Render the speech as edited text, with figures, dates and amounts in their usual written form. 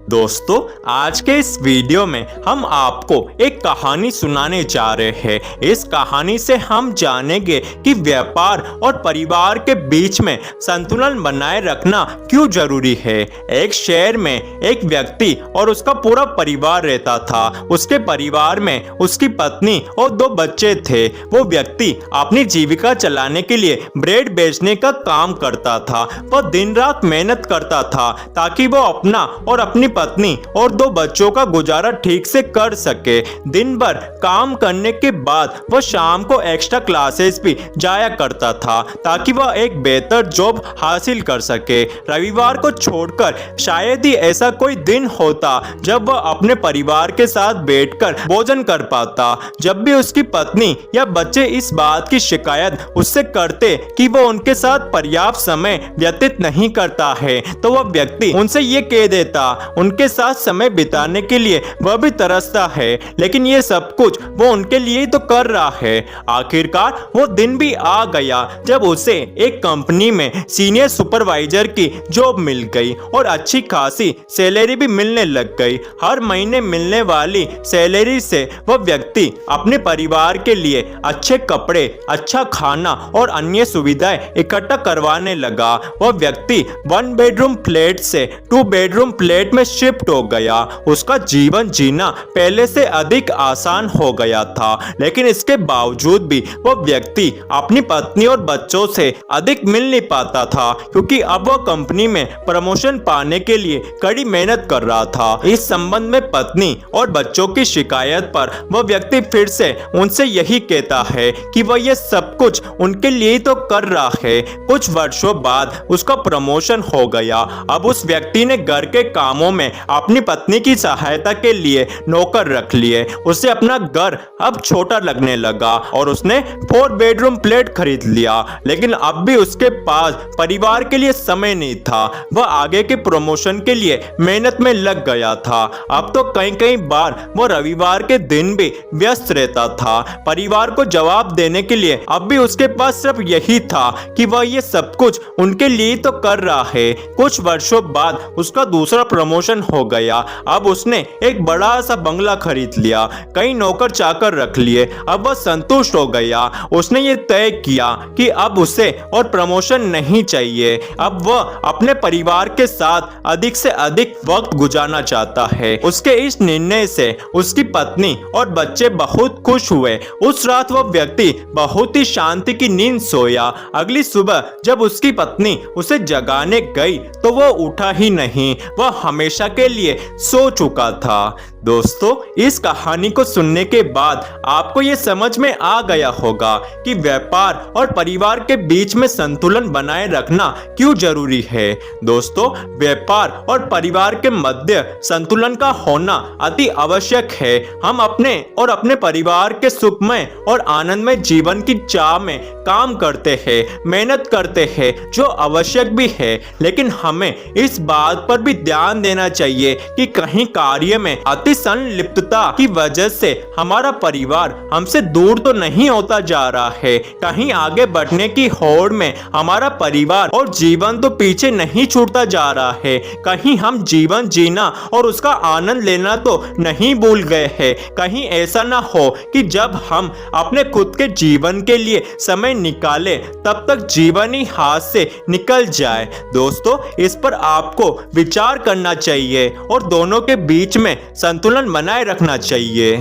दोस्तों, आज के इस वीडियो में हम आपको एक कहानी सुनाने जा रहे हैं। इस कहानी से हम जानेंगे कि व्यापार और परिवार के बीच में संतुलन बनाए रखना क्यों जरूरी है। एक शहर में एक व्यक्ति और उसका पूरा परिवार रहता था। उसके परिवार में उसकी पत्नी और 2 बच्चे थे। वो व्यक्ति अपनी जीविका चलाने के लिए ब्रेड बेचने का काम करता था। वह दिन रात मेहनत करता था ताकि वो अपना और अपनी पत्नी और 2 बच्चों का गुजारा ठीक से कर सके। दिन भर काम करने के बाद वह शाम को एक्स्ट्रा क्लासेस भी जाया करता था ताकि वह एक बेहतर जॉब हासिल कर सके। रविवार को छोड़कर शायद ही ऐसा कोई दिन होता जब वह अपने परिवार के साथ बैठकर भोजन कर पाता। जब भी उसकी पत्नी या बच्चे इस बात की शिकायत उससे करते कि वो उनके साथ पर्याप्त समय व्यतीत नहीं करता है, तो वह व्यक्ति उनसे ये कह देता उनके साथ समय बिताने के लिए वह भी तरसता है, लेकिन ये सब कुछ वो उनके लिए ही तो कर रहा है। आखिरकार वो दिन भी आ गया जब उसे एक कंपनी में सीनियर सुपरवाइजर की जॉब मिल गई और अच्छी खासी सैलरी भी मिलने लग गई। हर महीने मिलने वाली सैलरी से वह व्यक्ति अपने परिवार के लिए अच्छे कपड़े, अच्छा खाना और अन्य सुविधाएं इकट्ठा करवाने लगा। वह व्यक्ति 1 बेडरूम फ्लैट से 2 बेडरूम फ्लैट में शिफ्ट हो गया। उसका जीवन जीना पहले से अधिक आसान हो गया था, लेकिन इसके बावजूद भी वह व्यक्ति अपनी पत्नी और बच्चों से अधिक मिल नहीं पाता था, क्योंकि अब वह कंपनी में प्रमोशन पाने के लिए कड़ी मेहनत कर रहा था। इस संबंध में पत्नी और बच्चों की शिकायत पर वह व्यक्ति फिर से उनसे यही कहता है कि वह ये सब कुछ उनके लिए ही तो कर रहा है। कुछ वर्षों बाद उसका प्रमोशन हो गया। अब उस व्यक्ति ने घर के कामों में अपनी पत्नी की सहायता के लिए नौकर रख लिए। उसे अपना घर अब छोटा लगने लगा और उसने 4 बेडरूम फ्लैट खरीद लिया, लेकिन अब भी उसके पास परिवार के लिए समय नहीं था। वह आगे के प्रमोशन के लिए मेहनत में लग गया था। अब तो कई बार वह रविवार के दिन भी व्यस्त रहता था। परिवार को जवाब देने के लिए अब भी उसके पास सिर्फ यही था कि वह ये सब कुछ उनके लिए तो कर रहा है। कुछ वर्षों बाद उसका दूसरा प्रमोशन हो गया। अब उसने एक बड़ा सा बंगला खरीद लिया, कई नौकर चाकर रख लिए। अब वह संतुष्ट हो गया। उसने ये तय किया कि अब उसे और प्रमोशन नहीं चाहिए। अब वह अपने परिवार के साथ अधिक से अधिक वक्त गुजारना चाहता है। उसके इस निर्णय से उसकी पत्नी और बच्चे बहुत खुश हुए। उस रात वह व्यक्ति बहुत ही शांति की नींद सोया। अगली सुबह जब उसकी पत्नी उसे जगाने गई तो वह उठा ही नहीं। वह हमेशा के लिए सो चुका था। दोस्तों, इस कहानी को सुनने के बाद आपको ये समझ में आ गया होगा कि व्यापार और परिवार के बीच में संतुलन बनाए रखना क्यों जरूरी है। दोस्तों, व्यापार और परिवार के मध्य संतुलन का होना अति आवश्यक है। हम अपने और अपने परिवार के सुखमय और आनंदमय जीवन की चाह में काम करते हैं, मेहनत करते हैं, जो आवश्यक भी है, लेकिन हमें इस बात पर भी ध्यान देना चाहिए कि कहीं कार्य में अति संलिप्तता की वजह से हमारा परिवार हमसे दूर तो नहीं होता जा रहा है। कहीं आगे बढ़ने की होड़ में हमारा परिवार और जीवन तो पीछे नहीं छूटता जा रहा है। कहीं हम जीवन जीना और उसका आनंद लेना तो नहीं भूल गए हैं। कहीं ऐसा ना हो कि जब हम अपने खुद के जीवन के लिए समय निकाले तब तक जीवन ही हाथ से निकल जाए। दोस्तों, इस पर आपको विचार करना चाहिए और दोनों के बीच में संतुलन बनाए रखना चाहिए।